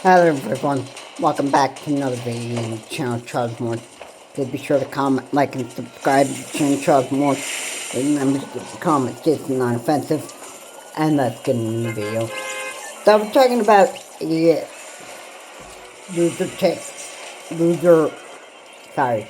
Hello everyone, welcome back to another video on the channel Charles Moore. Please be sure to comment, like, and subscribe to the channel Charles Moore. Remember to keep the comments just non-offensive. And let's get into the video. So we're talking about loser tick, loser, sorry,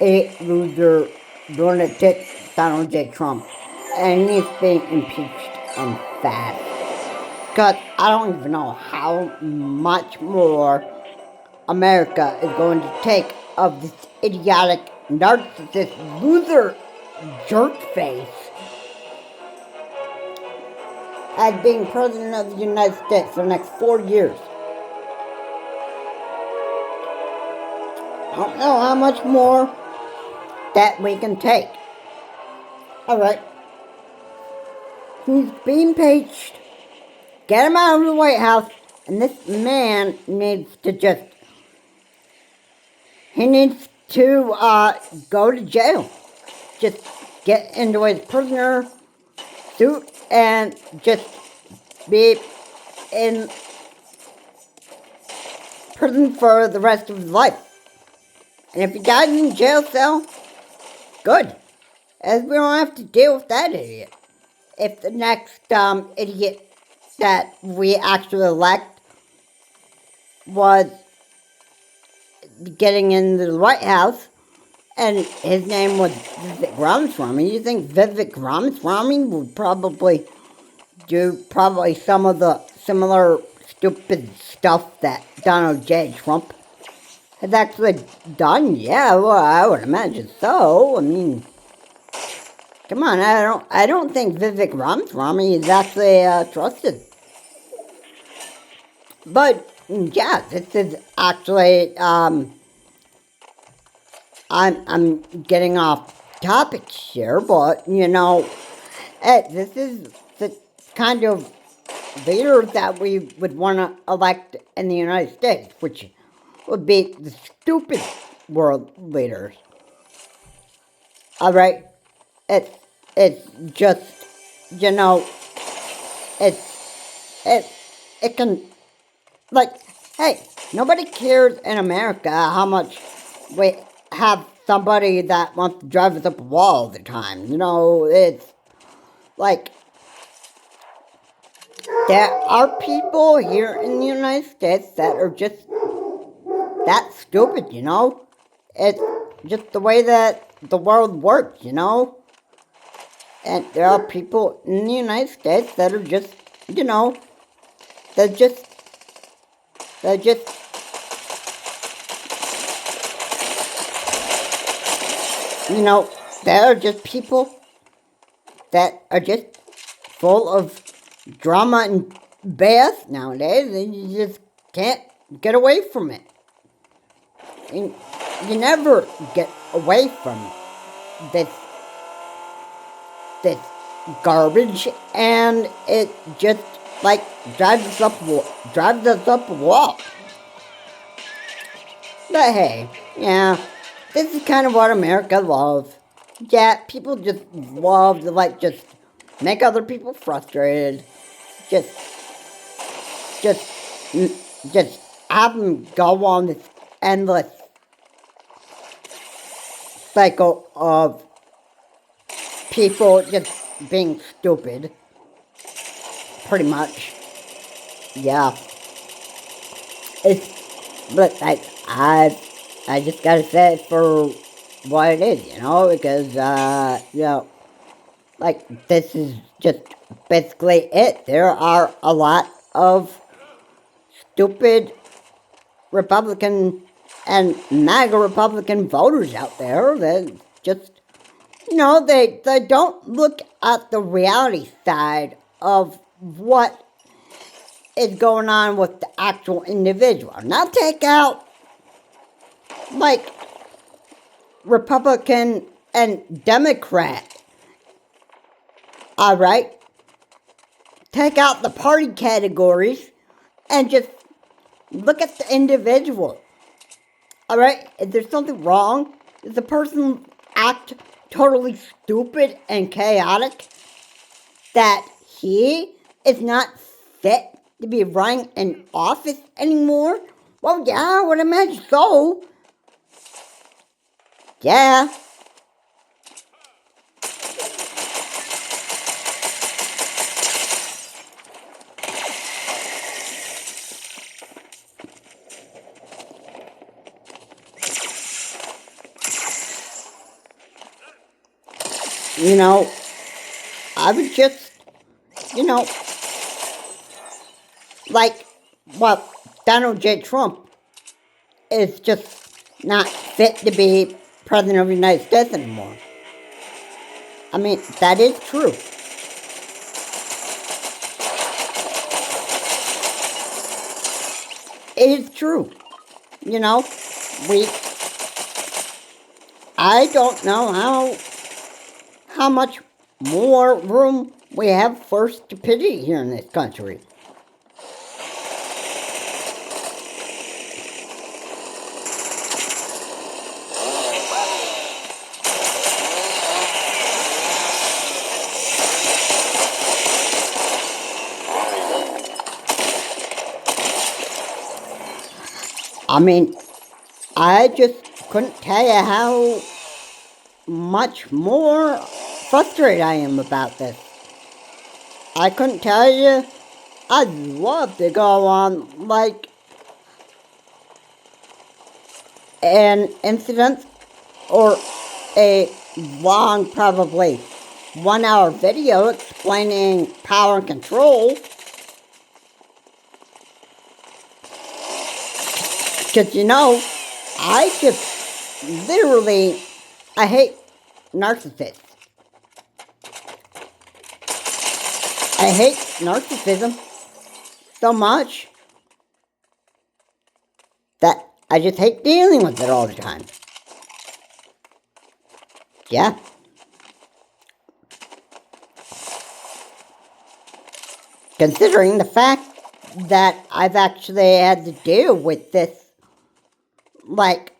a loser lunatic Donald J. Trump. And he's being impeached and fast. Because I don't even know how much more America is going to take of this idiotic, narcissist, loser, jerk face as being president of the United States for the next 4 years. I don't know how much more that we can take. Alright. He's being impeached. Get him out of the White House. And this man needs to he needs to go to jail. Just get into his prisoner suit and just be in prison for the rest of his life. And if he dies in a jail cell, good. As we don't have to deal with that idiot. If the next idiot that we actually elect was getting into the White House, and his name was Vivek Ramaswamy, you think Vivek Ramaswamy would probably do some of the similar stupid stuff that Donald J. Trump has actually done? Yeah, well, I would imagine so. I mean, come on, I don't think Vivek Ramaswamy is actually trusted. But yeah, this is actually I'm getting off topic here, but you know, this is the kind of leader that we would want to elect in the United States, which would be the stupid world leaders. All right, it's just, you know, it can, like, hey, nobody cares in America how much we have somebody that wants to drive us up a wall all the time. You know, it's like, there are people here in the United States that are just that stupid, you know? It's just the way that the world works, you know? And there are people in the United States that are just, you know, they're just, you know, there are just people that are just full of drama and BS nowadays, and you just can't get away from it. And you never get away from this garbage, and it just like drives us up a wall. But hey, yeah, this is kind of what America loves. Yeah, people just love to just make other people frustrated. Just just have them go on this endless cycle of people just being stupid. Pretty much. Yeah. But I just gotta say it for what it is, you know, because, you know, like, this is just basically it. There are a lot of stupid Republican and MAGA Republican voters out there that just, you know, they don't look at the reality side of what is going on with the actual individual. Now take out, like, Republican and Democrat. Alright? Take out the party categories and just look at the individual. Alright? Is there something wrong? Does the person act totally stupid and chaotic that he is not fit to be running an office anymore? Well, yeah, I would imagine so. Yeah. You know, I would just, you know, like, well, Donald J. Trump is just not fit to be president of the United States anymore. I mean, that is true. It is true. You know, we, I don't know how much more room we have for stupidity here in this country. I mean, I just couldn't tell you how much more frustrated I am about this. I couldn't tell you. I'd love to go on like an incident or a long, probably 1 hour video explaining power and control. Because, you know, I just literally, I hate narcissists. I hate narcissism so much that I just hate dealing with it all the time. Yeah. Considering the fact that I've actually had to deal with this, like,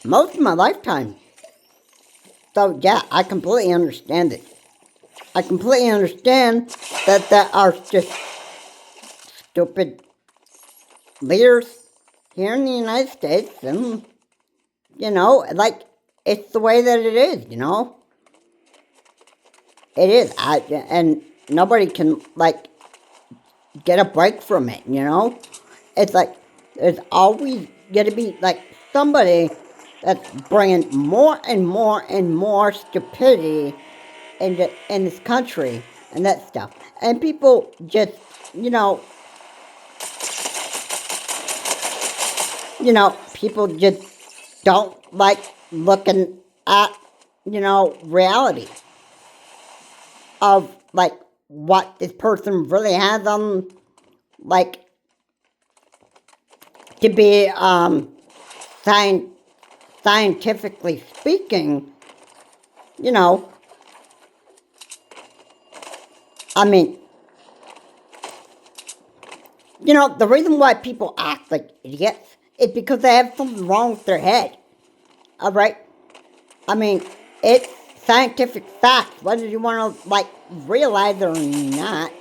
most of my lifetime. So, yeah, I completely understand it. I completely understand that there are just stupid leaders here in the United States, and, you know, like, it's the way that it is, you know? It is. And nobody can, like, get a break from it, you know? It's like, there's always going to be, like, somebody that's bringing more and more and more stupidity in this country and that stuff. And people just, you know, people just don't like looking at, you know, reality of, like, what this person really has on, like, to be, scientifically speaking, you know, I mean, you know, the reason why people act like idiots is because they have something wrong with their head. Alright? I mean, it's scientific fact, whether you want to, like, realize it or not.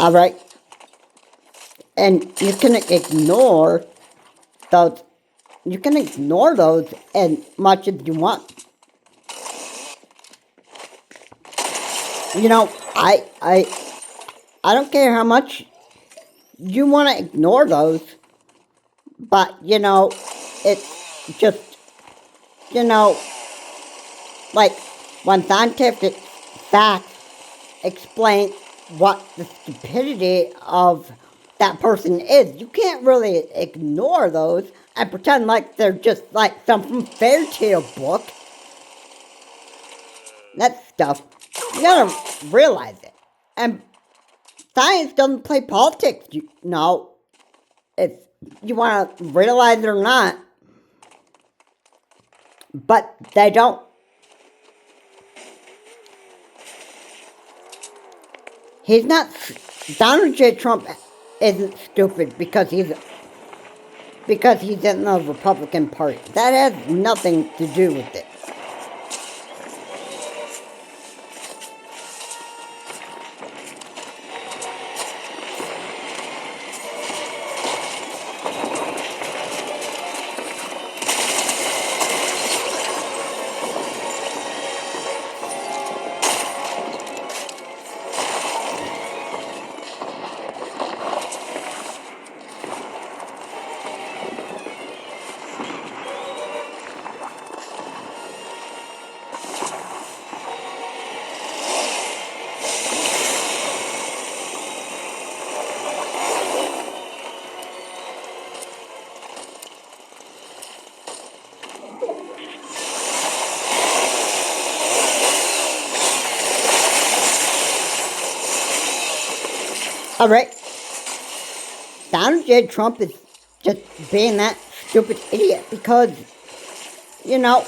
Alright? And you can ignore those. You can ignore those as much as you want. You know, I don't care how much you want to ignore those, but, you know, it's just, you know, like, when scientific facts explain what the stupidity of that person is, you can't really ignore those and pretend like they're just like some fairy tale book. That stuff, you gotta realize it. And science doesn't play politics, you know. If you want to realize it or not. But they don't. He's not. Donald J. Trump isn't stupid because he's in the Republican Party. That has nothing to do with it. Alright, Donald J. Trump is just being that stupid idiot because, you know,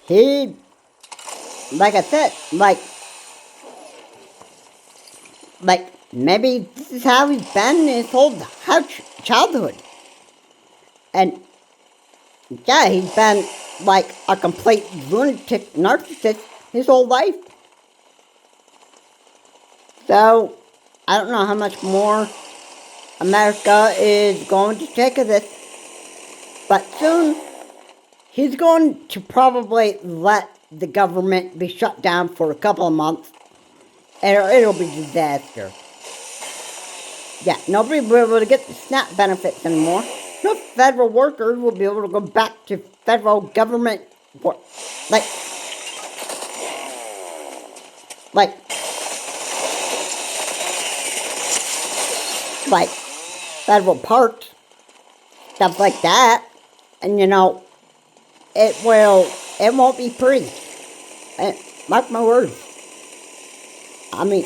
he, like I said, like maybe this is how he's been his whole childhood. And yeah, he's been like a complete lunatic narcissist his whole life. So, I don't know how much more America is going to take of this. But soon, he's going to probably let the government be shut down for a couple of months. And it'll be a disaster. Yeah, nobody will be able to get the SNAP benefits anymore. No federal workers will be able to go back to federal government work. Like federal parks, stuff like that. And you know, it won't be pretty. And mark my words. I mean,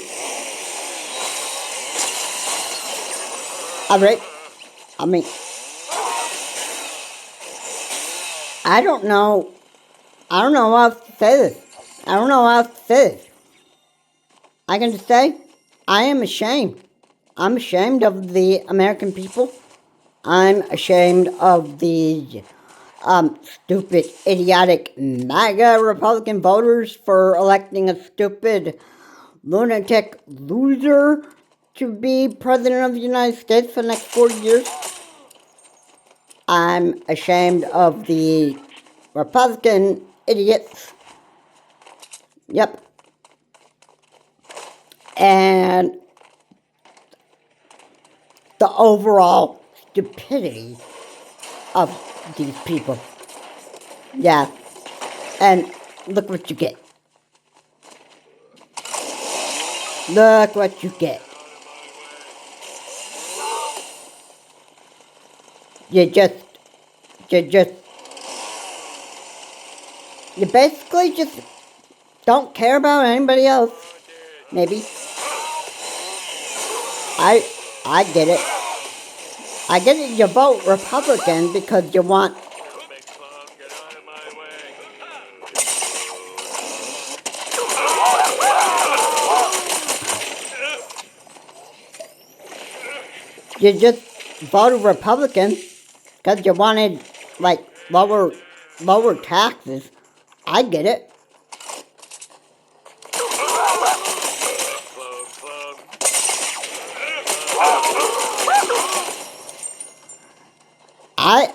I don't know how else to say this. I can just say, I am ashamed. I'm ashamed of the American people. I'm ashamed of the stupid, idiotic MAGA Republican voters for electing a stupid, lunatic loser to be president of the United States for the next 40 years. I'm ashamed of the Republican idiots. Yep. And the overall stupidity of these people. Yeah. And look what you get. Look what you get. You basically just don't care about anybody else. Maybe. I get it. I get it, you vote Republican because you want... You just voted Republican because you wanted, like, lower taxes. I get it.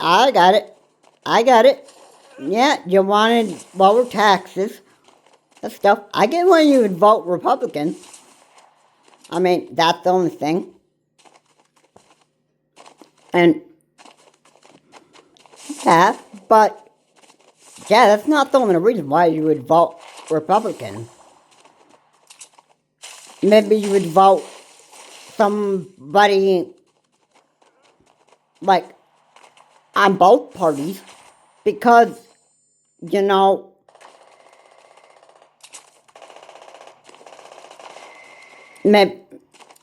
I got it. I got it. Yeah, you wanted lower taxes. That stuff. I get when you would vote Republican. I mean, that's the only thing. And, yeah, but, yeah, that's not the only reason why you would vote Republican. Maybe you would vote somebody, like, on both parties, because, you know,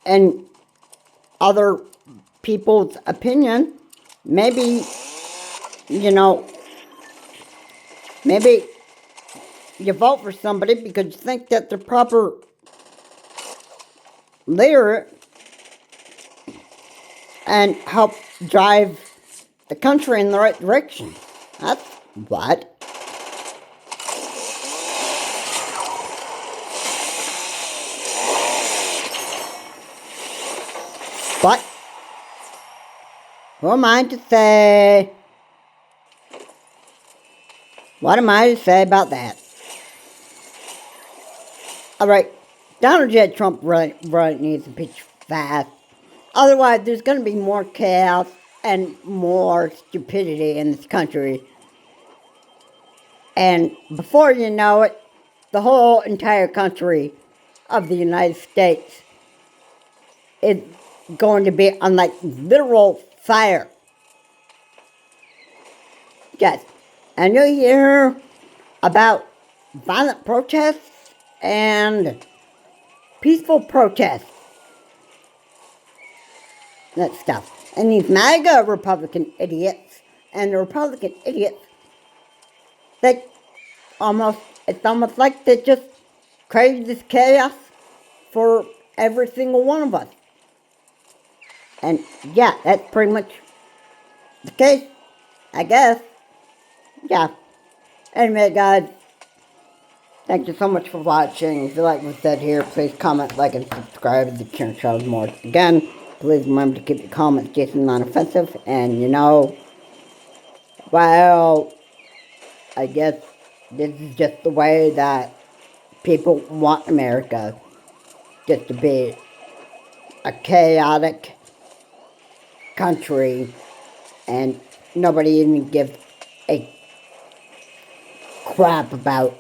and other people's opinion, maybe, you know, maybe you vote for somebody because you think that the proper leader and help drive the country in the right direction. That's what. But who am I to say? What am I to say about that? Alright, Donald J. Trump really needs to impeach fast. Otherwise, there's going to be more chaos and more stupidity in this country. And before you know it, the whole entire country of the United States is going to be on like literal fire. Yes. And you hear about violent protests and peaceful protests. That stuff. And these MAGA Republican idiots and the Republican idiots, it's almost like they just created this chaos for every single one of us. And yeah, that's pretty much the case, I guess. Yeah. Anyway, guys, thank you so much for watching. If you like what said here, please comment, like, and subscribe to the channel more. Again, please remember to keep your comments just non-offensive. And well, I guess this is just the way that people want America. Just to be a chaotic country, and nobody even gives a crap about,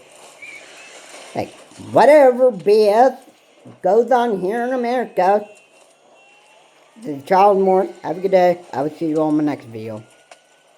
like, whatever BS goes on here in America. This is Charles Morris. Have a good day. I will see you all in my next video.